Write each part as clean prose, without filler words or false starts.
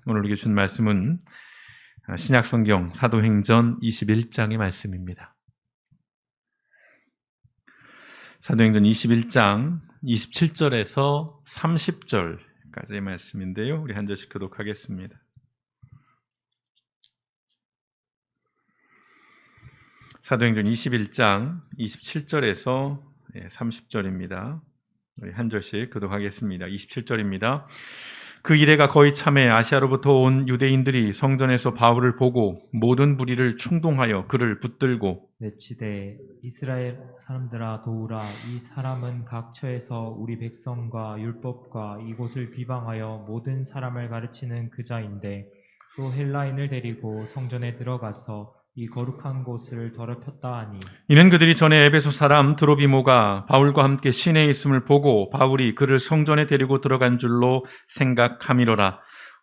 오늘 우리에게 준 말씀은 신약성경 사도행전 21장의 말씀입니다. 사도행전 21장 27절에서 30절까지의 말씀인데요. 우리 한 절씩 교독하겠습니다. 사도행전 21장 27절에서 30절입니다. 우리 한 절씩 교독하겠습니다. 27절입니다. 그 이래가 거의 참에 아시아로부터 온 유대인들이 성전에서 바울을 보고 모든 무리를 충동하여 그를 붙들고 내치되 이스라엘 사람들아 도우라. 이 사람은 각처에서 우리 백성과 율법과 이곳을 비방하여 모든 사람을 가르치는 그자인데 또 헬라인을 데리고 성전에 들어가서 이 거룩한 곳을 더럽혔다 하니, 이는 그들이 전에 에베소 사람 드로비모가 바울과 함께 시내에 있음을 보고 바울이 그를 성전에 데리고 들어간 줄로 생각함이로라.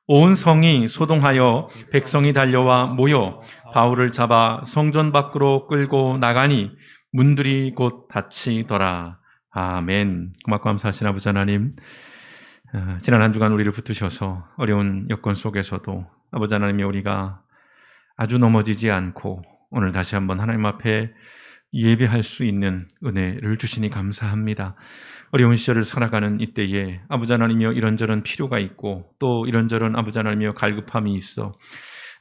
온 성이 소동하여 백성이 달려와 모여 바울을 잡아 성전 밖으로 끌고 나가니 문들이 곧 닫히더라. 아멘. 고맙고 감사하신 아버지 하나님, 지난 한 주간 우리를 붙드셔서 어려운 여건 속에서도 아버지 하나님이 우리가 아주 넘어지지 않고 오늘 다시 한번 하나님 앞에 예배할 수 있는 은혜를 주시니 감사합니다. 어려운 시절을 살아가는 이때에 아버지 하나님이여 이런저런 필요가 있고 또 이런저런 아버지 하나님이여 갈급함이 있어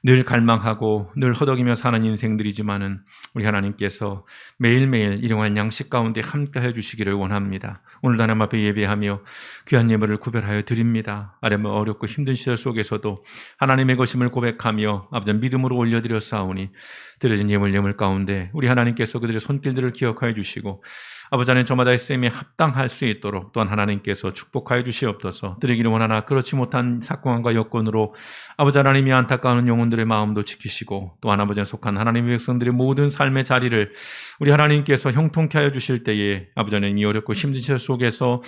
늘 갈망하고 늘 허덕이며 사는 인생들이지만은 우리 하나님께서 매일매일 일용할 양식 가운데 함께해 주시기를 원합니다. 오늘도 하나님 앞에 예배하며 귀한 예물을 구별하여 드립니다. 어렵고 힘든 시절 속에서도 하나님의 것임을 고백하며 아버지 믿음으로 올려드렸사오니 드려진 예물 가운데 우리 하나님께서 그들의 손길들을 기억하여 주시고 아버지 하나님 저마다의 쓰임에 합당할 수 있도록 또한 하나님께서 축복하여 주시옵소서. 드리기를 원하나 그렇지 못한 사건과 여건으로 아버지 하나님이 안타까운 영혼들의 마음도 지키시고 또한 아버지에 속한 하나님의 백성들의 모든 삶의 자리를 우리 하나님께서 형통케 하여 주실 때에 아버지 하나님 이 어렵고 힘든 시절 속에서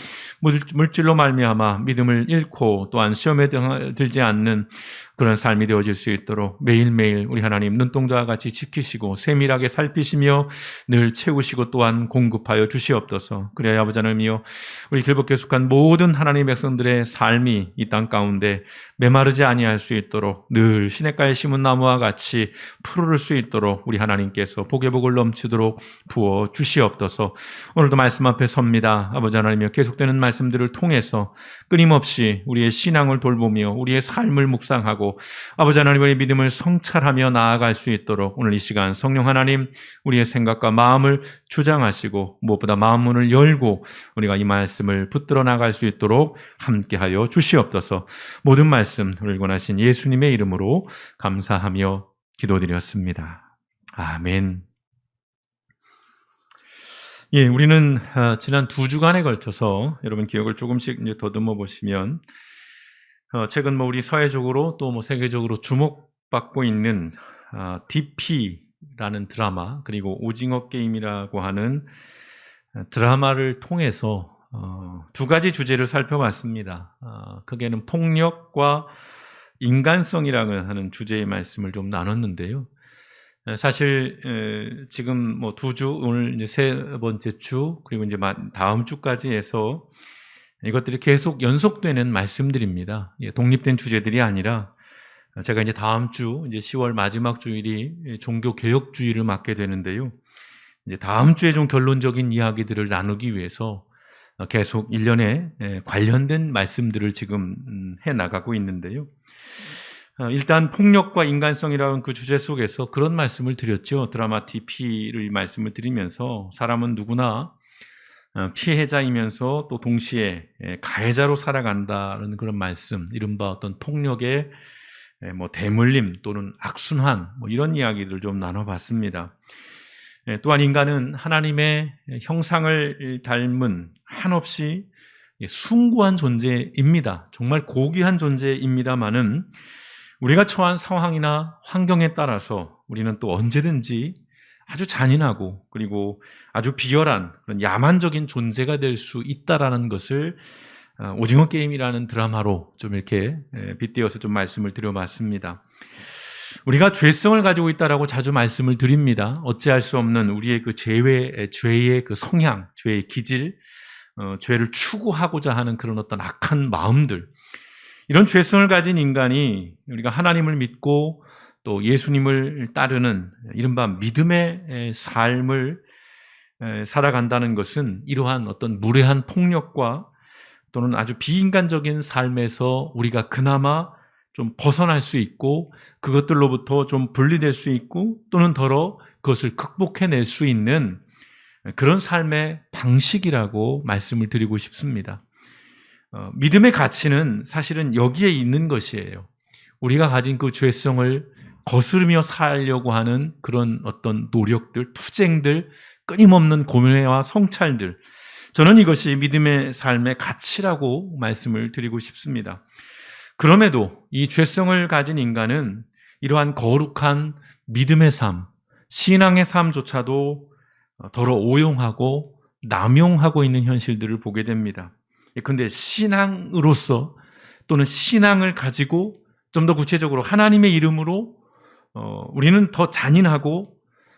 물질로 말미암아 믿음을 잃고 또한 시험에 들지 않는 그런 삶이 되어질 수 있도록 매일매일 우리 하나님 눈동자와 같이 지키시고 세밀하게 살피시며 늘 채우시고 또한 공급하여 주시옵소서. 그래야 아버지 하나님이여 우리 길벗게 속한 모든 하나님의 백성들의 삶이 이 땅 가운데 메마르지 아니할 수 있도록 늘 시냇가에 심은 나무와 같이 푸르를 수 있도록 우리 하나님께서 복의 복을 넘치도록 부어 주시옵소서. 오늘도 말씀 앞에 섭니다. 아버지 하나님이여 계속되는 말씀들을 통해서 끊임없이 우리의 신앙을 돌보며 우리의 삶을 묵상하고 아버지 하나님의 믿음을 성찰하며 나아갈 수 있도록 오늘 이 시간 성령 하나님 우리의 생각과 마음을 주장하시고 무엇보다 마음 문을 열고 우리가 이 말씀을 붙들어 나갈 수 있도록 함께하여 주시옵소서. 모든 말씀 우리를 권하신 예수님의 이름으로 감사하며 기도드렸습니다. 아멘. 예, 우리는 지난 2주간에 걸쳐서 여러분 기억을 조금씩 이제 더듬어 보시면 최근 우리 사회적으로 또 세계적으로 주목받고 있는 DP라는 드라마 그리고 오징어 게임이라고 하는 드라마를 통해서 두 가지 주제를 살펴봤습니다. 크게는 폭력과 인간성이라고 하는 주제의 말씀을 좀 나눴는데요. 사실 지금 2주 오늘 이제 세 번째 주 그리고 이제 다음 주까지 해서 이것들이 계속 연속되는 말씀들입니다. 독립된 주제들이 아니라 제가 이제 다음 주 이제 10월 마지막 주일이 종교 개혁주의를 맡게 되는데요. 이제 다음 주에 좀 결론적인 이야기들을 나누기 위해서 계속 1년에 관련된 말씀들을 지금 해 나가고 있는데요. 일단 폭력과 인간성이라는 그 주제 속에서 그런 말씀을 드렸죠. 드라마 DP를 말씀을 드리면서 사람은 누구나 피해자이면서 또 동시에 가해자로 살아간다는 그런 말씀, 이른바 어떤 폭력의 대물림 또는 악순환 이런 이야기들 좀 나눠봤습니다. 또한 인간은 하나님의 형상을 닮은 한없이 숭고한 존재입니다. 정말 고귀한 존재입니다마는 우리가 처한 상황이나 환경에 따라서 우리는 또 언제든지 아주 잔인하고 그리고 아주 비열한 그런 야만적인 존재가 될 수 있다라는 것을 오징어 게임이라는 드라마로 좀 이렇게 빗대어서 좀 말씀을 드려봤습니다. 우리가 죄성을 가지고 있다라고 자주 말씀을 드립니다. 어찌할 수 없는 우리의 그 죄의 그 성향, 죄의 기질, 죄를 추구하고자 하는 그런 어떤 악한 마음들, 이런 죄성을 가진 인간이 우리가 하나님을 믿고 또 예수님을 따르는 이른바 믿음의 삶을 살아간다는 것은 이러한 어떤 무례한 폭력과 또는 아주 비인간적인 삶에서 우리가 그나마 좀 벗어날 수 있고 그것들로부터 좀 분리될 수 있고 또는 더러 그것을 극복해낼 수 있는 그런 삶의 방식이라고 말씀을 드리고 싶습니다. 믿음의 가치는 사실은 여기에 있는 것이에요. 우리가 가진 그 죄성을 거스르며 살려고 하는 그런 어떤 노력들, 투쟁들, 끊임없는 고뇌와 성찰들, 저는 이것이 믿음의 삶의 가치라고 말씀을 드리고 싶습니다. 그럼에도 이 죄성을 가진 인간은 이러한 거룩한 믿음의 삶, 신앙의 삶조차도 더러 오용하고 남용하고 있는 현실들을 보게 됩니다. 그런데 신앙으로서 또는 신앙을 가지고 좀 더 구체적으로 하나님의 이름으로 우리는 더 잔인하고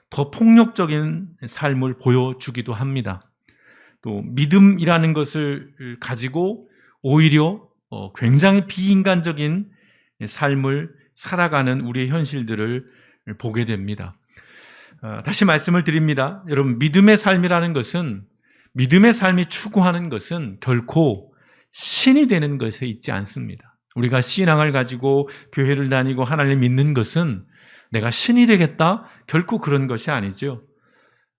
더 폭력적인 삶을 보여주기도 합니다. 또 믿음이라는 것을 가지고 오히려 굉장히 비인간적인 삶을 살아가는 우리의 현실들을 보게 됩니다. 다시 말씀을 드립니다. 여러분, 믿음의 삶이라는 것은, 믿음의 삶이 추구하는 것은 결코 신이 되는 것에 있지 않습니다. 우리가 신앙을 가지고 교회를 다니고 하나님을 믿는 것은 내가 신이 되겠다? 결코 그런 것이 아니죠.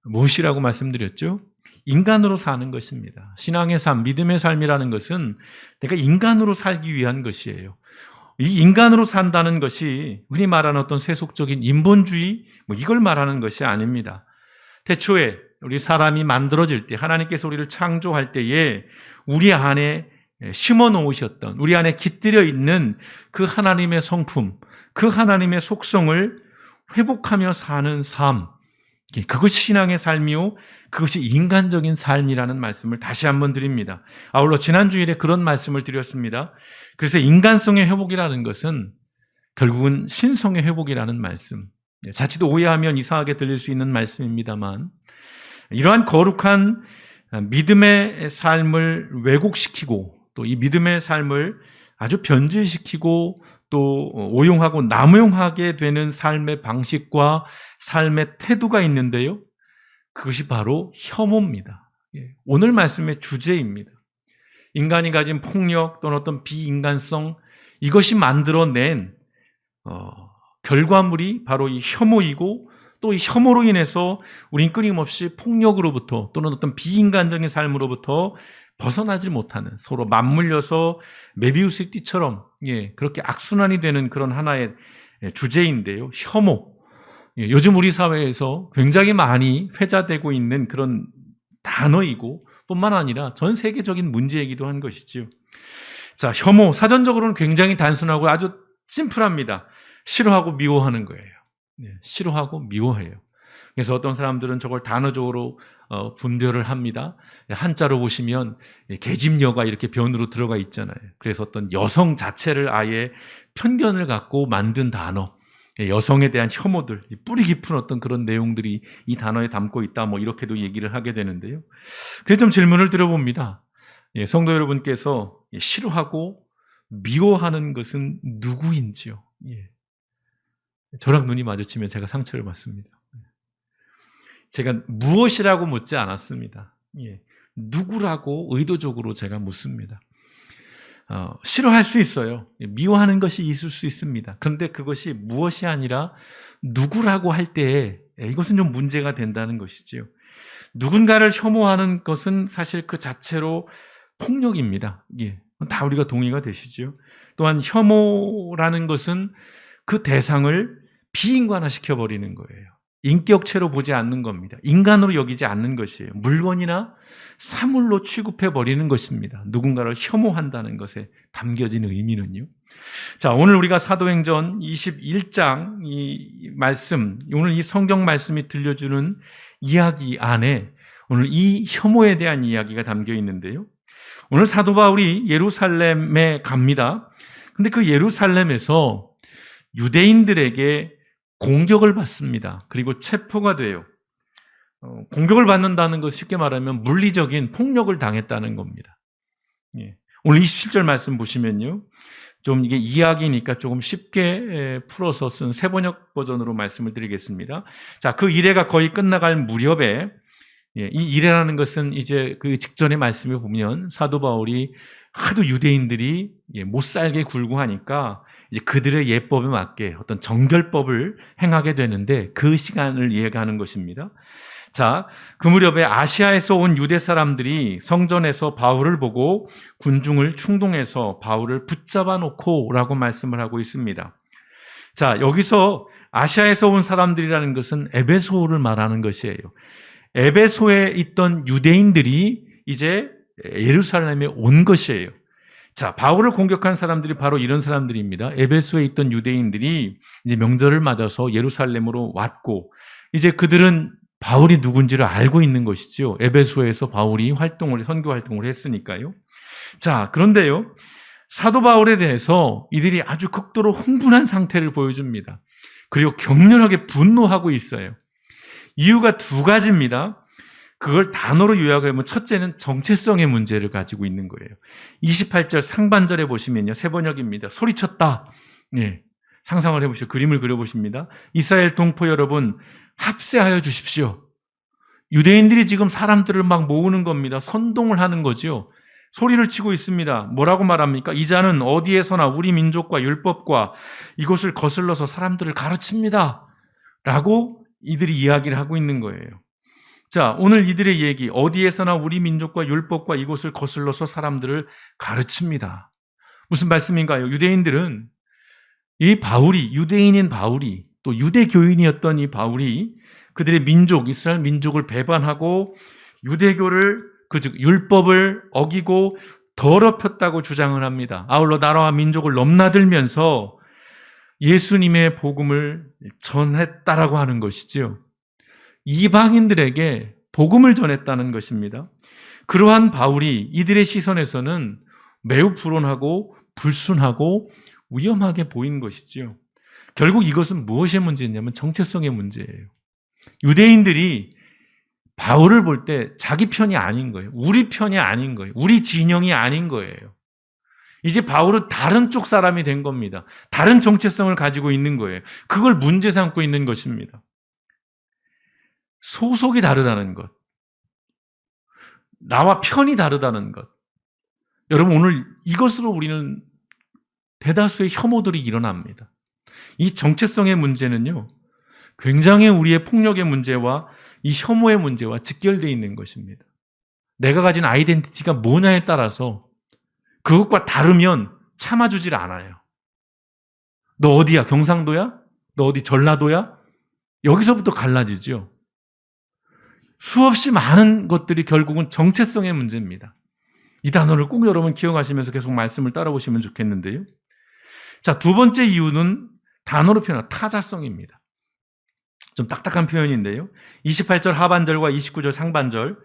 무엇이라고 말씀드렸죠? 인간으로 사는 것입니다. 신앙의 삶, 믿음의 삶이라는 것은 내가 인간으로 살기 위한 것이에요. 이 인간으로 산다는 것이 흔히 말하는 어떤 세속적인 인본주의, 이걸 말하는 것이 아닙니다. 태초에 우리 사람이 만들어질 때, 하나님께서 우리를 창조할 때에 우리 안에 심어 놓으셨던, 우리 안에 깃들여 있는 그 하나님의 성품, 그 하나님의 속성을 회복하며 사는 삶, 그것이 신앙의 삶이요, 그것이 인간적인 삶이라는 말씀을 다시 한번 드립니다. 아울러 지난 주일에 그런 말씀을 드렸습니다. 그래서 인간성의 회복이라는 것은 결국은 신성의 회복이라는 말씀, 자칫 오해하면 이상하게 들릴 수 있는 말씀입니다만, 이러한 거룩한 믿음의 삶을 왜곡시키고 또 이 믿음의 삶을 아주 변질시키고 또 오용하고 남용하게 되는 삶의 방식과 삶의 태도가 있는데요, 그것이 바로 혐오입니다. 오늘 말씀의 주제입니다. 인간이 가진 폭력 또는 어떤 비인간성, 이것이 만들어낸 결과물이 바로 이 혐오이고, 또 이 혐오로 인해서 우린 끊임없이 폭력으로부터 또는 어떤 비인간적인 삶으로부터 벗어나지 못하는, 서로 맞물려서 메비우스 띠처럼 그렇게 악순환이 되는 그런 하나의 주제인데요, 혐오. 요즘 우리 사회에서 굉장히 많이 회자되고 있는 그런 단어이고 뿐만 아니라 전 세계적인 문제이기도 한 것이죠. 자, 혐오, 사전적으로는 굉장히 단순하고 아주 심플합니다. 싫어하고 미워하는 거예요. 싫어하고 미워해요. 그래서 어떤 사람들은 저걸 단어적으로 분별을 합니다. 한자로 보시면 계집녀가 이렇게 변으로 들어가 있잖아요. 그래서 어떤 여성 자체를 아예 편견을 갖고 만든 단어, 여성에 대한 혐오들, 뿌리 깊은 어떤 그런 내용들이 이 단어에 담고 있다, 이렇게도 얘기를 하게 되는데요. 그래서 좀 질문을 드려봅니다. 성도 여러분께서 싫어하고 미워하는 것은 누구인지요? 저랑 눈이 마주치면 제가 상처를 받습니다. 제가 무엇이라고 묻지 않았습니다. 누구라고 의도적으로 제가 묻습니다. 싫어할 수 있어요. 미워하는 것이 있을 수 있습니다. 그런데 그것이 무엇이 아니라 누구라고 할 때에 이것은 좀 문제가 된다는 것이지요. 누군가를 혐오하는 것은 사실 그 자체로 폭력입니다. 다 우리가 동의가 되시죠. 또한 혐오라는 것은 그 대상을 비인간화시켜 버리는 거예요. 인격체로 보지 않는 겁니다. 인간으로 여기지 않는 것이에요. 물건이나 사물로 취급해 버리는 것입니다. 누군가를 혐오한다는 것에 담겨진 의미는요. 자, 오늘 우리가 사도행전 21장 이 말씀, 오늘 이 성경 말씀이 들려주는 이야기 안에 오늘 이 혐오에 대한 이야기가 담겨 있는데요. 오늘 사도 바울이 예루살렘에 갑니다. 근데 그 예루살렘에서 유대인들에게 공격을 받습니다. 그리고 체포가 돼요. 공격을 받는다는 것 쉽게 말하면 물리적인 폭력을 당했다는 겁니다. 오늘 27절 말씀 보시면요. 좀 이게 이야기니까 조금 쉽게 풀어서 쓴 세번역 버전으로 말씀을 드리겠습니다. 자, 그 이래가 거의 끝나갈 무렵에, 이 이래라는 것은 이제 그 직전의 말씀을 보면 사도 바울이 하도 유대인들이 못 살게 굴고 하니까 이제 그들의 예법에 맞게 어떤 정결법을 행하게 되는데 그 시간을 이해하는 것입니다. 자, 그 무렵에 아시아에서 온 유대 사람들이 성전에서 바울을 보고 군중을 충동해서 바울을 붙잡아 놓고 라고 말씀을 하고 있습니다. 자, 여기서 아시아에서 온 사람들이라는 것은 에베소를 말하는 것이에요. 에베소에 있던 유대인들이 이제 예루살렘에 온 것이에요. 자, 바울을 공격한 사람들이 바로 이런 사람들입니다. 에베소에 있던 유대인들이 이제 명절을 맞아서 예루살렘으로 왔고, 이제 그들은 바울이 누군지를 알고 있는 것이죠. 에베소에서 바울이 선교 활동을 했으니까요. 자, 그런데요, 사도 바울에 대해서 이들이 아주 극도로 흥분한 상태를 보여줍니다. 그리고 격렬하게 분노하고 있어요. 이유가 두 가지입니다. 그걸 단어로 요약하면 첫째는 정체성의 문제를 가지고 있는 거예요. 28절 상반절에 보시면요, 세번역입니다. 소리쳤다. 상상을 해보시오. 그림을 그려보십니다. 이스라엘 동포 여러분, 합세하여 주십시오. 유대인들이 지금 사람들을 막 모으는 겁니다. 선동을 하는 거죠. 소리를 치고 있습니다. 뭐라고 말합니까? 이 자는 어디에서나 우리 민족과 율법과 이것을 거슬러서 사람들을 가르칩니다. 라고 이들이 이야기를 하고 있는 거예요. 자, 오늘 이들의 얘기, 어디에서나 우리 민족과 율법과 이것을 거슬러서 사람들을 가르칩니다. 무슨 말씀인가요? 유대인들은 이 바울이, 유대인인 바울이, 또 유대교인이었던 이 바울이 그들의 민족, 이스라엘 민족을 배반하고 유대교를, 즉 율법을 어기고 더럽혔다고 주장을 합니다. 아울러 나라와 민족을 넘나들면서 예수님의 복음을 전했다라고 하는 것이죠. 이방인들에게 복음을 전했다는 것입니다. 그러한 바울이 이들의 시선에서는 매우 불온하고 불순하고 위험하게 보인 것이지요. 결국 이것은 무엇의 문제냐면 정체성의 문제예요. 유대인들이 바울을 볼 때 자기 편이 아닌 거예요. 우리 편이 아닌 거예요. 우리 진영이 아닌 거예요. 이제 바울은 다른 쪽 사람이 된 겁니다. 다른 정체성을 가지고 있는 거예요. 그걸 문제 삼고 있는 것입니다. 소속이 다르다는 것. 나와 편이 다르다는 것. 여러분, 오늘 이것으로 우리는 대다수의 혐오들이 일어납니다. 이 정체성의 문제는요, 굉장히 우리의 폭력의 문제와 이 혐오의 문제와 직결되어 있는 것입니다. 내가 가진 아이덴티티가 뭐냐에 따라서 그것과 다르면 참아주질 않아요. 너 어디야? 경상도야? 너 어디 전라도야? 여기서부터 갈라지죠. 수없이 많은 것들이 결국은 정체성의 문제입니다. 이 단어를 꼭 여러분 기억하시면서 계속 말씀을 따라오시면 좋겠는데요. 자, 두 번째 이유는 단어로 표현한 타자성입니다. 좀 딱딱한 표현인데요. 28절 하반절과 29절 상반절.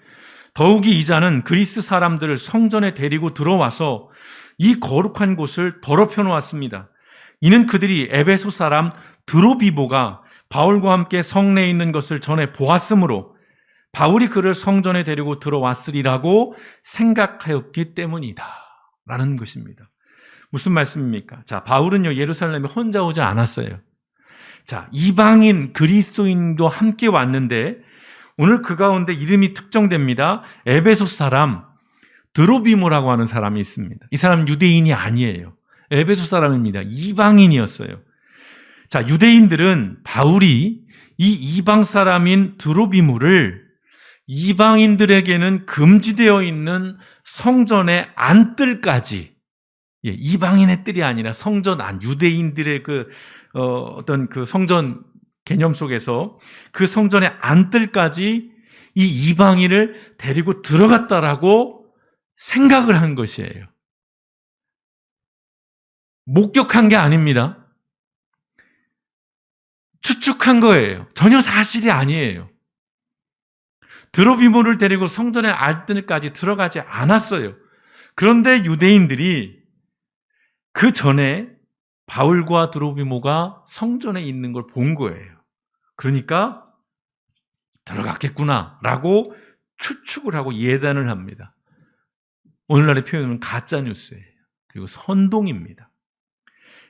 더욱이 이 자는 그리스 사람들을 성전에 데리고 들어와서 이 거룩한 곳을 더럽혀 놓았습니다. 이는 그들이 에베소 사람 드로비보가 바울과 함께 성내에 있는 것을 전에 보았으므로 바울이 그를 성전에 데리고 들어왔으리라고 생각하였기 때문이다. 라는 것입니다. 무슨 말씀입니까? 자, 바울은요, 예루살렘에 혼자 오지 않았어요. 자, 이방인 그리스도인도 함께 왔는데 오늘 그 가운데 이름이 특정됩니다. 에베소 사람 드로비모라고 하는 사람이 있습니다. 이 사람 유대인이 아니에요. 에베소 사람입니다. 이방인이었어요. 자, 유대인들은 바울이 이 이방 사람인 드로비모를 이방인들에게는 금지되어 있는 성전의 안뜰까지, 이방인의 뜰이 아니라 성전 안, 유대인들의 어떤 그 성전 개념 속에서 그 성전의 안뜰까지 이 이방인을 데리고 들어갔다라고 생각을 한 것이에요. 목격한 게 아닙니다. 추측한 거예요. 전혀 사실이 아니에요. 드로비모를 데리고 성전의 안뜰까지 들어가지 않았어요. 그런데 유대인들이 그 전에 바울과 드로비모가 성전에 있는 걸 본 거예요. 그러니까 들어갔겠구나라고 추측을 하고 예단을 합니다. 오늘날의 표현은 가짜 뉴스예요. 그리고 선동입니다.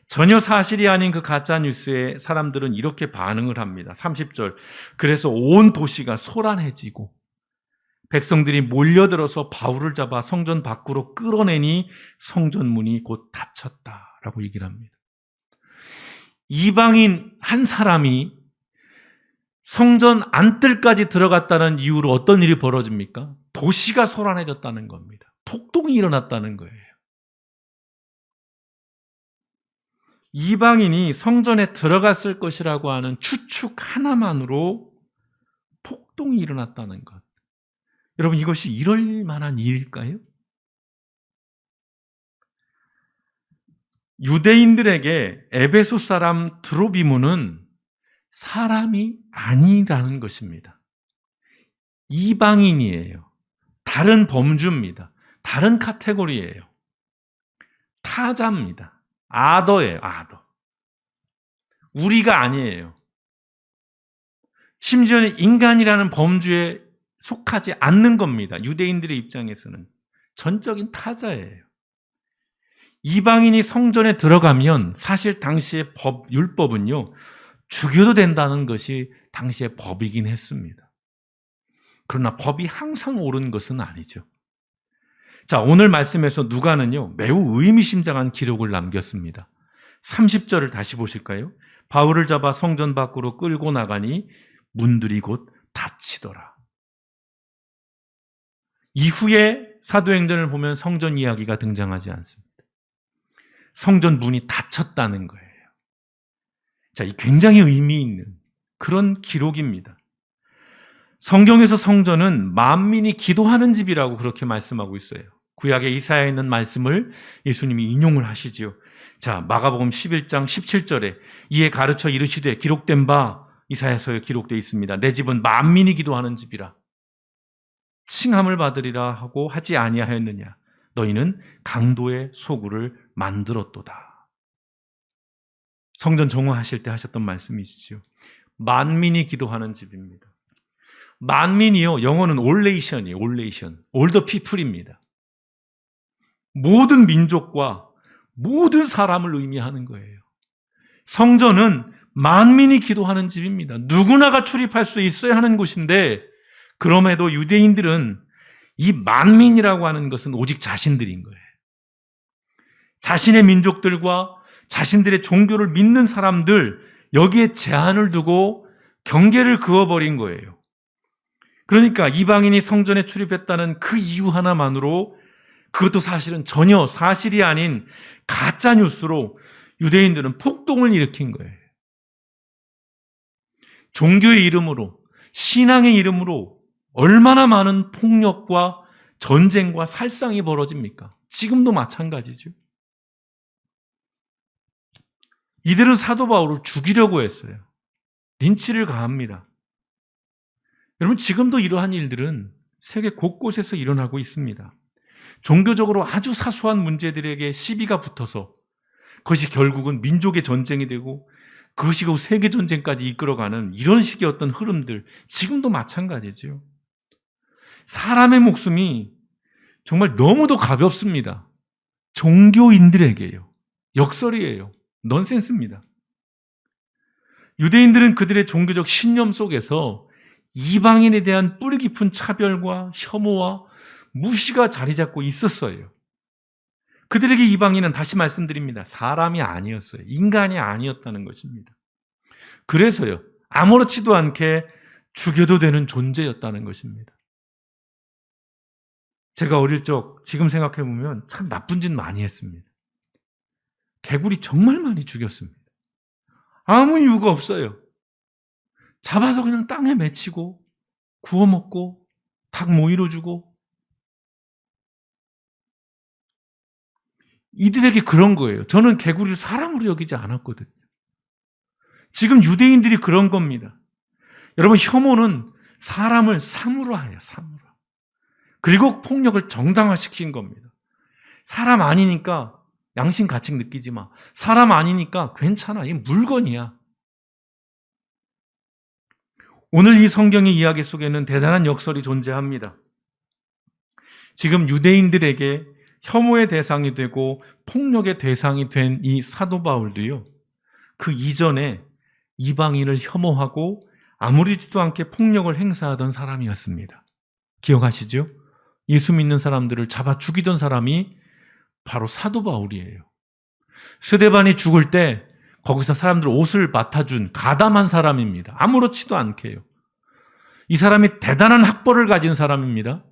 전혀 사실이 아닌 그 가짜 뉴스에 사람들은 이렇게 반응을 합니다. 30절. 그래서 온 도시가 소란해지고 백성들이 몰려들어서 바울을 잡아 성전 밖으로 끌어내니 성전 문이 곧 닫혔다라고 얘기를 합니다. 이방인 한 사람이 성전 안뜰까지 들어갔다는 이유로 어떤 일이 벌어집니까? 도시가 소란해졌다는 겁니다. 폭동이 일어났다는 거예요. 이방인이 성전에 들어갔을 것이라고 하는 추측 하나만으로 폭동이 일어났다는 것. 여러분, 이것이 이럴 만한 일일까요? 유대인들에게 에베소 사람 드로비모는 사람이 아니라는 것입니다. 이방인이에요. 다른 범주입니다. 다른 카테고리예요. 타자입니다. 아더예요, 아더. 우리가 아니에요. 심지어는 인간이라는 범주에 속하지 않는 겁니다. 유대인들의 입장에서는 전적인 타자예요. 이방인이 성전에 들어가면 사실 당시의 율법은요, 죽여도 된다는 것이 당시의 법이긴 했습니다. 그러나 법이 항상 옳은 것은 아니죠. 자, 오늘 말씀에서 누가는요, 매우 의미심장한 기록을 남겼습니다. 30절을 다시 보실까요? 바울을 잡아 성전 밖으로 끌고 나가니 문들이 곧 닫히더라. 이후에 사도행전을 보면 성전 이야기가 등장하지 않습니다. 성전 문이 닫혔다는 거예요. 자, 이 굉장히 의미 있는 그런 기록입니다. 성경에서 성전은 만민이 기도하는 집이라고 그렇게 말씀하고 있어요. 구약의 이사야에 있는 말씀을 예수님이 인용을 하시지요. 자, 마가복음 11장 17절에 이에 가르쳐 이르시되 기록된 바 이사야서에 기록되어 있습니다. 내 집은 만민이 기도하는 집이라. 칭함을 받으리라 하고 하지 아니하였느냐. 너희는 강도의 소굴을 만들었도다. 성전 정화하실 때 하셨던 말씀이시죠. 만민이 기도하는 집입니다. 만민이요, 영어는 올레이션이에요. 올레이션. All the people입니다. 모든 민족과 모든 사람을 의미하는 거예요. 성전은 만민이 기도하는 집입니다. 누구나가 출입할 수 있어야 하는 곳인데, 그럼에도 유대인들은 이 만민이라고 하는 것은 오직 자신들인 거예요. 자신의 민족들과 자신들의 종교를 믿는 사람들, 여기에 제한을 두고 경계를 그어버린 거예요. 그러니까 이방인이 성전에 출입했다는 그 이유 하나만으로, 그것도 사실은 전혀 사실이 아닌 가짜 뉴스로 유대인들은 폭동을 일으킨 거예요. 종교의 이름으로, 신앙의 이름으로 얼마나 많은 폭력과 전쟁과 살상이 벌어집니까? 지금도 마찬가지죠. 이들은 사도 바울을 죽이려고 했어요. 린치를 가합니다. 여러분, 지금도 이러한 일들은 세계 곳곳에서 일어나고 있습니다. 종교적으로 아주 사소한 문제들에게 시비가 붙어서 그것이 결국은 민족의 전쟁이 되고 그것이 그 세계 전쟁까지 이끌어가는 이런 식의 어떤 흐름들, 지금도 마찬가지죠. 사람의 목숨이 정말 너무도 가볍습니다. 종교인들에게요. 역설이에요. 넌센스입니다. 유대인들은 그들의 종교적 신념 속에서 이방인에 대한 뿌리 깊은 차별과 혐오와 무시가 자리 잡고 있었어요. 그들에게 이방인은, 다시 말씀드립니다, 사람이 아니었어요. 인간이 아니었다는 것입니다. 그래서요, 아무렇지도 않게 죽여도 되는 존재였다는 것입니다. 제가 어릴 적, 지금 생각해보면 참 나쁜 짓 많이 했습니다. 개구리 정말 많이 죽였습니다. 아무 이유가 없어요. 잡아서 그냥 땅에 맺히고 구워 먹고 닭 모이로 주고. 이들에게 그런 거예요. 저는 개구리를 사람으로 여기지 않았거든요. 지금 유대인들이 그런 겁니다. 여러분, 혐오는 사람을 사물로 해요. 사물로. 그리고 폭력을 정당화시킨 겁니다. 사람 아니니까 양심 가책 느끼지 마. 사람 아니니까 괜찮아. 이 물건이야. 오늘 이 성경의 이야기 속에는 대단한 역설이 존재합니다. 지금 유대인들에게 혐오의 대상이 되고 폭력의 대상이 된 이 사도 바울도요, 그 이전에 이방인을 혐오하고 아무렇지도 않게 폭력을 행사하던 사람이었습니다. 기억하시죠? 예수 믿는 사람들을 잡아 죽이던 사람이 바로 사도 바울이에요. 스데반이 죽을 때 거기서 사람들 옷을 맡아준 가담한 사람입니다. 아무렇지도 않게요. 이 사람이 대단한 학벌을 가진 사람입니다.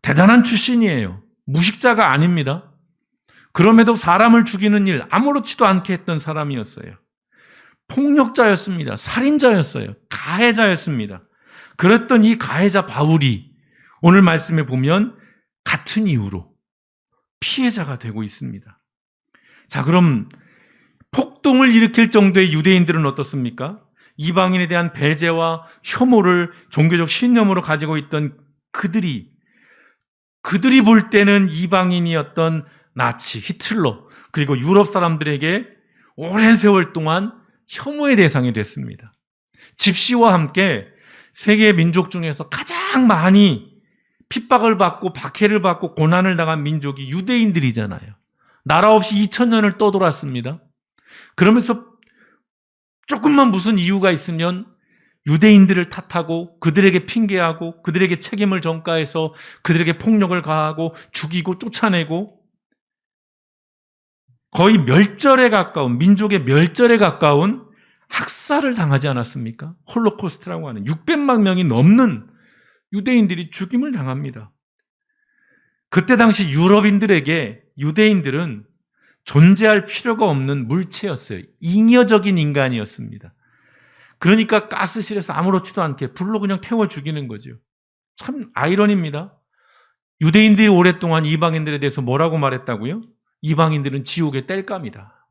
대단한 출신이에요. 무식자가 아닙니다. 그럼에도 사람을 죽이는 일 아무렇지도 않게 했던 사람이었어요. 폭력자였습니다. 살인자였어요. 가해자였습니다. 그랬던 이 가해자 바울이 오늘 말씀에 보면 같은 이유로 피해자가 되고 있습니다. 자, 그럼 폭동을 일으킬 정도의 유대인들은 어떻습니까? 이방인에 대한 배제와 혐오를 종교적 신념으로 가지고 있던 그들이 볼 때는 이방인이었던 나치, 히틀러, 그리고 유럽 사람들에게 오랜 세월 동안 혐오의 대상이 됐습니다. 집시와 함께 세계 민족 중에서 가장 많이 핍박을 받고 박해를 받고 고난을 당한 민족이 유대인들이잖아요. 나라 없이 2000년을 떠돌았습니다. 그러면서 조금만 무슨 이유가 있으면 유대인들을 탓하고 그들에게 핑계하고 그들에게 책임을 전가해서 그들에게 폭력을 가하고 죽이고 쫓아내고 거의 멸절에 가까운, 민족의 멸절에 가까운 학살을 당하지 않았습니까? 홀로코스트라고 하는 600만 명이 넘는 유대인들이 죽임을 당합니다. 그때 당시 유럽인들에게 유대인들은 존재할 필요가 없는 물체였어요. 잉여적인 인간이었습니다. 그러니까 가스실에서 아무렇지도 않게 불로 그냥 태워 죽이는 거죠. 참 아이러니입니다. 유대인들이 오랫동안 이방인들에 대해서 뭐라고 말했다고요? 이방인들은 지옥의 땔감이다.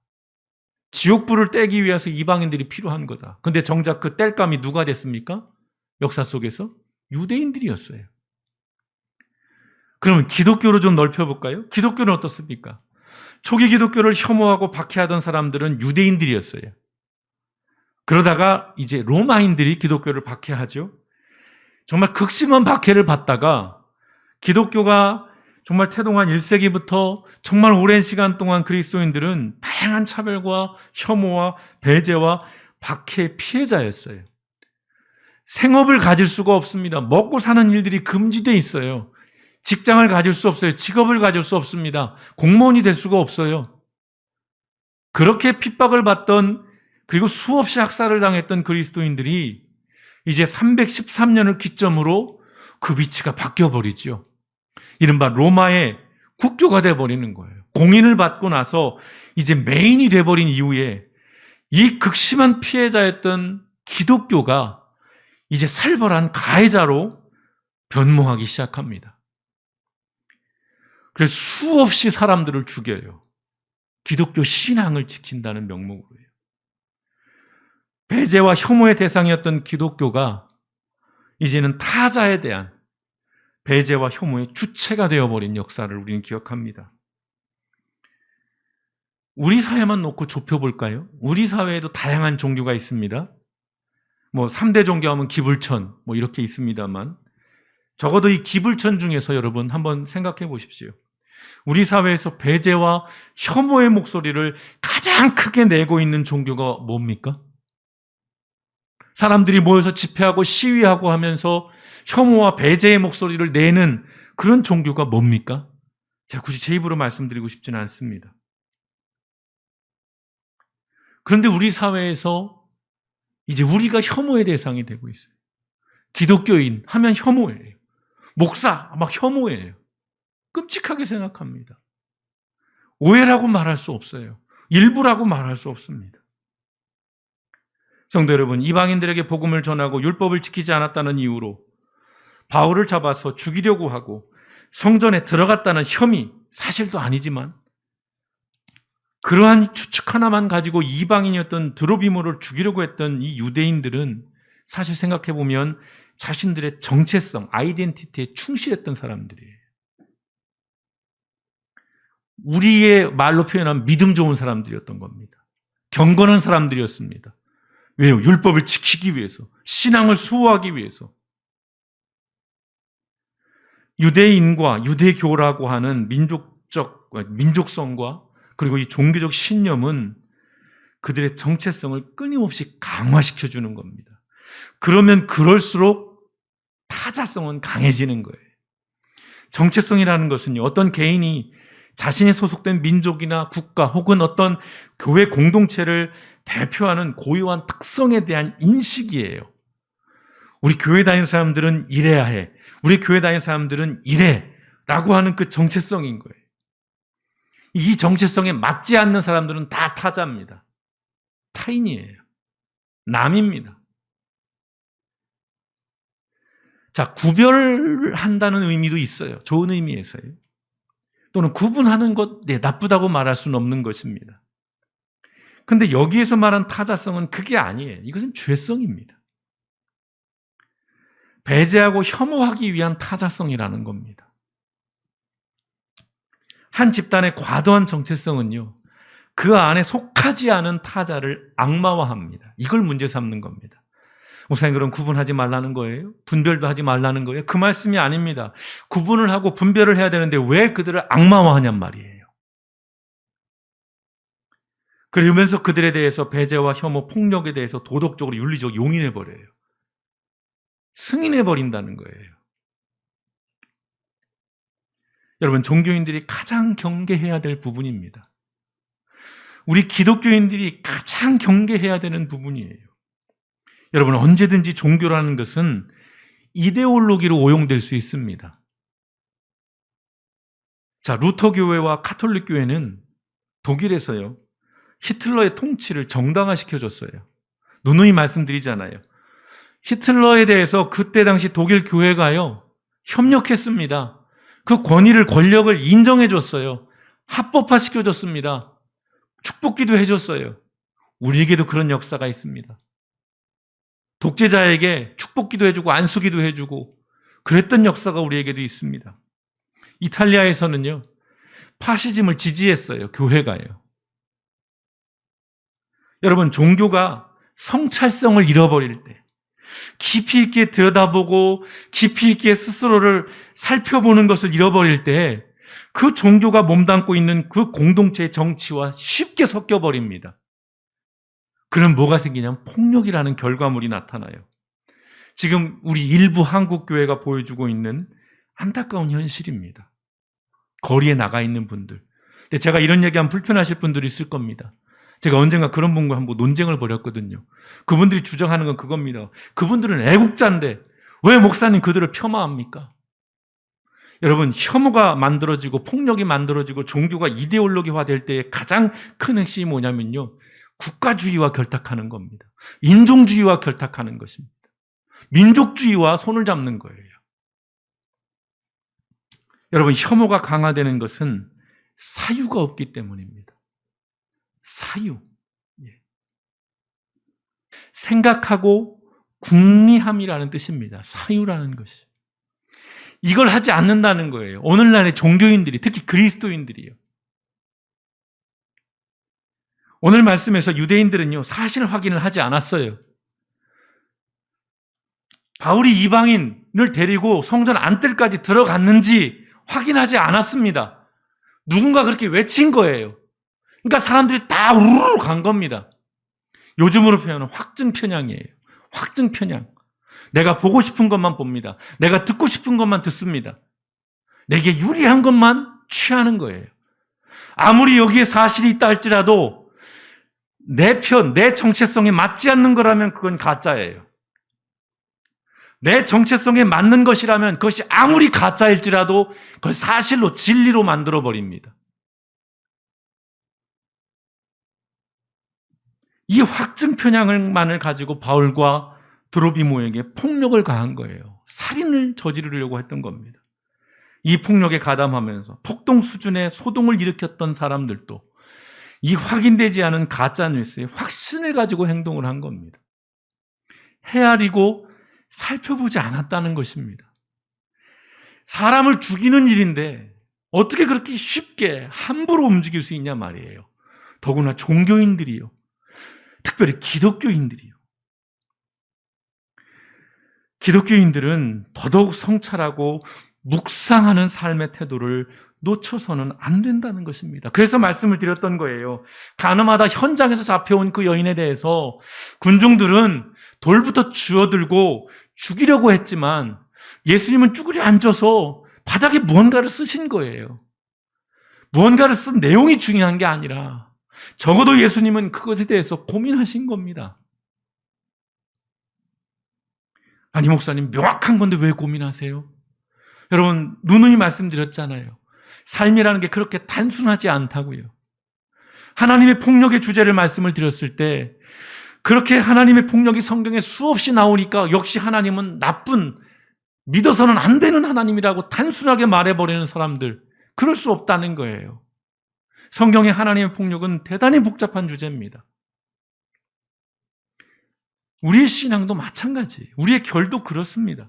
지옥불을 떼기 위해서 이방인들이 필요한 거다. 근데 정작 그 땔감이 누가 됐습니까? 역사 속에서 유대인들이었어요. 그러면 기독교로 좀 넓혀볼까요? 기독교는 어떻습니까? 초기 기독교를 혐오하고 박해하던 사람들은 유대인들이었어요. 그러다가 이제 로마인들이 기독교를 박해하죠. 정말 극심한 박해를 받다가 기독교가 정말 태동한 1세기부터 정말 오랜 시간 동안 그리스도인들은 다양한 차별과 혐오와 배제와 박해의 피해자였어요. 생업을 가질 수가 없습니다. 먹고 사는 일들이 금지되어 있어요. 직장을 가질 수 없어요. 직업을 가질 수 없습니다. 공무원이 될 수가 없어요. 그렇게 핍박을 받던 그리고 수없이 학살을 당했던 그리스도인들이 이제 313년을 기점으로 그 위치가 바뀌어버리죠. 이른바 로마의 국교가 돼버리는 거예요. 공인을 받고 나서 이제 메인이 돼버린 이후에 이 극심한 피해자였던 기독교가 이제 살벌한 가해자로 변모하기 시작합니다. 그래서 수없이 사람들을 죽여요. 기독교 신앙을 지킨다는 명목으로요. 배제와 혐오의 대상이었던 기독교가 이제는 타자에 대한 배제와 혐오의 주체가 되어버린 역사를 우리는 기억합니다. 우리 사회만 놓고 좁혀볼까요? 우리 사회에도 다양한 종교가 있습니다. 3대 종교하면 기불천 이렇게 있습니다만 적어도 이 기불천 중에서 여러분 한번 생각해 보십시오. 우리 사회에서 배제와 혐오의 목소리를 가장 크게 내고 있는 종교가 뭡니까? 사람들이 모여서 집회하고 시위하고 하면서 혐오와 배제의 목소리를 내는 그런 종교가 뭡니까? 제가 굳이 제 입으로 말씀드리고 싶지는 않습니다. 그런데 우리 사회에서 이제 우리가 혐오의 대상이 되고 있어요. 기독교인 하면 혐오예요. 목사 막 혐오예요. 끔찍하게 생각합니다. 오해라고 말할 수 없어요. 일부라고 말할 수 없습니다. 성도 여러분, 이방인들에게 복음을 전하고 율법을 지키지 않았다는 이유로 바울을 잡아서 죽이려고 하고 성전에 들어갔다는 혐의, 사실도 아니지만 그러한 추측 하나만 가지고 이방인이었던 드로비모를 죽이려고 했던 이 유대인들은 사실 생각해보면 자신들의 정체성, 아이덴티티에 충실했던 사람들이에요. 우리의 말로 표현하면 믿음 좋은 사람들이었던 겁니다. 경건한 사람들이었습니다. 왜요? 율법을 지키기 위해서, 신앙을 수호하기 위해서. 유대인과 유대교라고 하는 민족성과 그리고 이 종교적 신념은 그들의 정체성을 끊임없이 강화시켜주는 겁니다. 그러면 그럴수록 타자성은 강해지는 거예요. 정체성이라는 것은요, 어떤 개인이 자신이 소속된 민족이나 국가 혹은 어떤 교회 공동체를 대표하는 고유한 특성에 대한 인식이에요. 우리 교회 다니는 사람들은 이래야 해. 우리 교회 다니는 사람들은 이래. 라고 하는 그 정체성인 거예요. 이 정체성에 맞지 않는 사람들은 다 타자입니다. 타인이에요. 남입니다. 자, 구별한다는 의미도 있어요. 좋은 의미에서요. 또는 구분하는 것, 나쁘다고 말할 수는 없는 것입니다. 근데 여기에서 말한 타자성은 그게 아니에요. 이것은 죄성입니다. 배제하고 혐오하기 위한 타자성이라는 겁니다. 한 집단의 과도한 정체성은요, 그 안에 속하지 않은 타자를 악마화합니다. 이걸 문제 삼는 겁니다. 목사님, 그럼 구분하지 말라는 거예요? 분별도 하지 말라는 거예요? 그 말씀이 아닙니다. 구분을 하고 분별을 해야 되는데 왜 그들을 악마화하냔 말이에요. 그러면서 그들에 대해서 배제와 혐오, 폭력에 대해서 도덕적으로 윤리적으로 용인해버려요. 승인해버린다는 거예요. 여러분, 종교인들이 가장 경계해야 될 부분입니다. 우리 기독교인들이 가장 경계해야 되는 부분이에요. 여러분, 언제든지 종교라는 것은 이데올로기로 오용될 수 있습니다. 자, 루터 교회와 카톨릭 교회는 독일에서요, 히틀러의 통치를 정당화시켜줬어요. 누누이 말씀드리잖아요. 히틀러에 대해서 그때 당시 독일 교회가요, 협력했습니다. 그 권력을 인정해줬어요. 합법화시켜줬습니다. 축복기도 해줬어요. 우리에게도 그런 역사가 있습니다. 독재자에게 축복기도 해주고 안수기도 해주고 그랬던 역사가 우리에게도 있습니다. 이탈리아에서는요, 파시즘을 지지했어요. 교회가요. 여러분, 종교가 성찰성을 잃어버릴 때, 깊이 있게 들여다보고 깊이 있게 스스로를 살펴보는 것을 잃어버릴 때 그 종교가 몸담고 있는 그 공동체의 정치와 쉽게 섞여버립니다. 그럼 뭐가 생기냐면 폭력이라는 결과물이 나타나요. 지금 우리 일부 한국 교회가 보여주고 있는 안타까운 현실입니다. 거리에 나가 있는 분들. 근데 제가 이런 얘기하면 불편하실 분들이 있을 겁니다. 제가 언젠가 그런 분과 한번 논쟁을 벌였거든요. 그분들이 주장하는 건 그겁니다. 그분들은 애국자인데 왜 목사님 그들을 폄하합니까? 여러분, 혐오가 만들어지고 폭력이 만들어지고 종교가 이데올로기화될 때의 가장 큰 핵심이 뭐냐면요, 국가주의와 결탁하는 겁니다. 인종주의와 결탁하는 것입니다. 민족주의와 손을 잡는 거예요. 여러분, 혐오가 강화되는 것은 사유가 없기 때문입니다. 사유. 생각하고 궁리함이라는 뜻입니다. 사유라는 것이. 이걸 하지 않는다는 거예요. 오늘날의 종교인들이, 특히 그리스도인들이요. 오늘 말씀에서 유대인들은요, 사실 확인을 하지 않았어요. 바울이 이방인을 데리고 성전 안뜰까지 들어갔는지 확인하지 않았습니다. 누군가 그렇게 외친 거예요. 그러니까 사람들이 다 우르르 간 겁니다. 요즘으로 표현하면 확증 편향이에요. 확증 편향. 내가 보고 싶은 것만 봅니다. 내가 듣고 싶은 것만 듣습니다. 내게 유리한 것만 취하는 거예요. 아무리 여기에 사실이 있다 할지라도 내 정체성에 맞지 않는 거라면 그건 가짜예요. 내 정체성에 맞는 것이라면 그것이 아무리 가짜일지라도 그걸 사실로, 진리로 만들어버립니다. 이 확증 편향만을 가지고 바울과 드로비모에게 폭력을 가한 거예요. 살인을 저지르려고 했던 겁니다. 이 폭력에 가담하면서 폭동 수준의 소동을 일으켰던 사람들도 이 확인되지 않은 가짜 뉴스에 확신을 가지고 행동을 한 겁니다. 헤아리고 살펴보지 않았다는 것입니다. 사람을 죽이는 일인데 어떻게 그렇게 쉽게 함부로 움직일 수 있냐 말이에요. 더구나 종교인들이요. 특별히 기독교인들이요. 기독교인들은 더더욱 성찰하고 묵상하는 삶의 태도를 놓쳐서는 안 된다는 것입니다. 그래서 말씀을 드렸던 거예요. 가늠하다 현장에서 잡혀온 그 여인에 대해서 군중들은 돌부터 쥐어들고 죽이려고 했지만 예수님은 쭈그려 앉아서 바닥에 무언가를 쓰신 거예요. 무언가를 쓴 내용이 중요한 게 아니라 적어도 예수님은 그것에 대해서 고민하신 겁니다. 아니 목사님, 명확한 건데 왜 고민하세요? 여러분, 누누이 말씀드렸잖아요. 삶이라는 게 그렇게 단순하지 않다고요. 하나님의 폭력의 주제를 말씀을 드렸을 때 그렇게 하나님의 폭력이 성경에 수없이 나오니까 역시 하나님은 나쁜, 믿어서는 안 되는 하나님이라고 단순하게 말해버리는 사람들, 그럴 수 없다는 거예요. 성경의 하나님의 폭력은 대단히 복잡한 주제입니다. 우리의 신앙도 마찬가지, 우리의 결도 그렇습니다.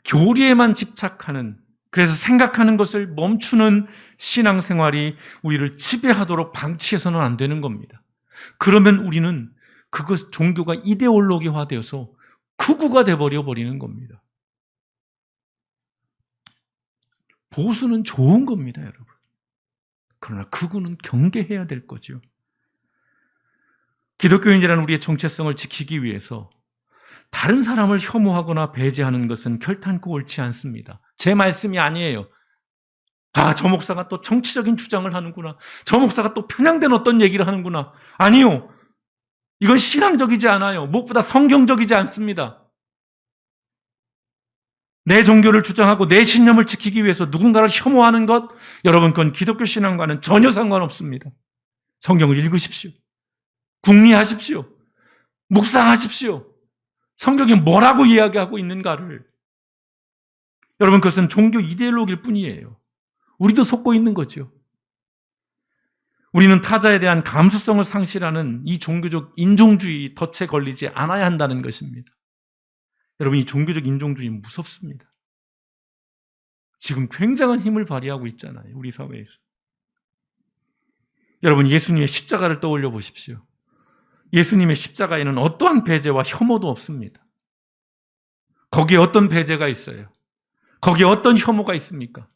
교리에만 집착하는, 그래서 생각하는 것을 멈추는 신앙생활이 우리를 지배하도록 방치해서는 안 되는 겁니다. 그러면 우리는 그것, 종교가 이데올로기화되어서 극우가 되어버려 버리는 겁니다. 보수는 좋은 겁니다, 여러분. 그러나 극우는 경계해야 될 거죠. 기독교인이라는 우리의 정체성을 지키기 위해서 다른 사람을 혐오하거나 배제하는 것은 결탄코 옳지 않습니다. 제 말씀이 아니에요. 아, 저 목사가 또 정치적인 주장을 하는구나. 저 목사가 또 편향된 어떤 얘기를 하는구나. 아니요. 이건 신앙적이지 않아요. 무엇보다 성경적이지 않습니다. 내 종교를 주장하고 내 신념을 지키기 위해서 누군가를 혐오하는 것, 여러분, 그건 기독교 신앙과는 전혀 상관없습니다. 성경을 읽으십시오. 궁리하십시오. 묵상하십시오. 성경이 뭐라고 이야기하고 있는가를. 여러분, 그것은 종교 이데올로기일 뿐이에요. 우리도 속고 있는 거죠. 우리는 타자에 대한 감수성을 상실하는 이 종교적 인종주의 덫에 걸리지 않아야 한다는 것입니다. 여러분, 이 종교적 인종주의 무섭습니다. 지금 굉장한 힘을 발휘하고 있잖아요, 우리 사회에서. 여러분, 예수님의 십자가를 떠올려 보십시오. 예수님의 십자가에는 어떠한 배제와 혐오도 없습니다. 거기에 어떤 배제가 있어요? 거기에 어떤 혐오가 있습니까?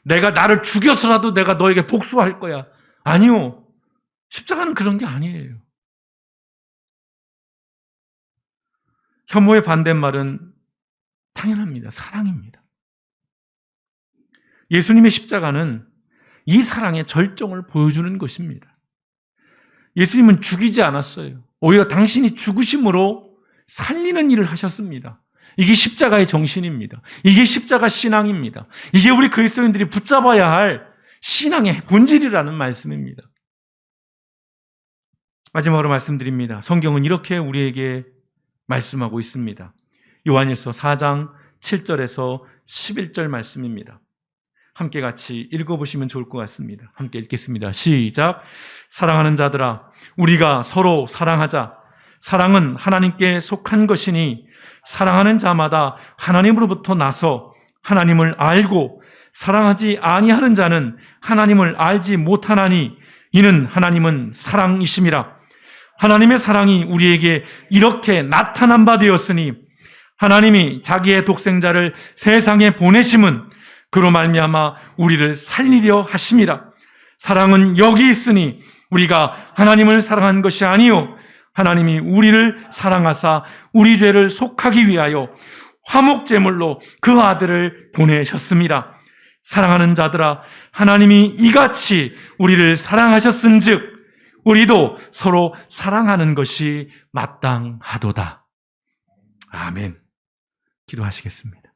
내가 나를 죽여서라도 내가 너에게 복수할 거야. 아니요. 십자가는 그런 게 아니에요. 혐오의 반대말은 당연합니다. 사랑입니다. 예수님의 십자가는 이 사랑의 절정을 보여주는 것입니다. 예수님은 죽이지 않았어요. 오히려 당신이 죽으심으로 살리는 일을 하셨습니다. 이게 십자가의 정신입니다. 이게 십자가 신앙입니다. 이게 우리 그리스도인들이 붙잡아야 할 신앙의 본질이라는 말씀입니다. 마지막으로 말씀드립니다. 성경은 이렇게 우리에게 말씀하고 있습니다. 요한일서 4장 7절에서 11절 말씀입니다. 함께 같이 읽어보시면 좋을 것 같습니다. 함께 읽겠습니다. 시작. 사랑하는 자들아, 우리가 서로 사랑하자. 사랑은 하나님께 속한 것이니 사랑하는 자마다 하나님으로부터 나서 하나님을 알고 사랑하지 아니하는 자는 하나님을 알지 못하나니 이는 하나님은 사랑이심이라. 하나님의 사랑이 우리에게 이렇게 나타난 바 되었으니 하나님이 자기의 독생자를 세상에 보내심은 그로 말미암아 우리를 살리려 하심이라. 사랑은 여기 있으니 우리가 하나님을 사랑한 것이 아니요 하나님이 우리를 사랑하사 우리 죄를 속하기 위하여 화목제물로 그 아들을 보내셨습니다. 사랑하는 자들아, 하나님이 이같이 우리를 사랑하셨은즉 우리도 서로 사랑하는 것이 마땅하도다. 아멘. 기도하시겠습니다.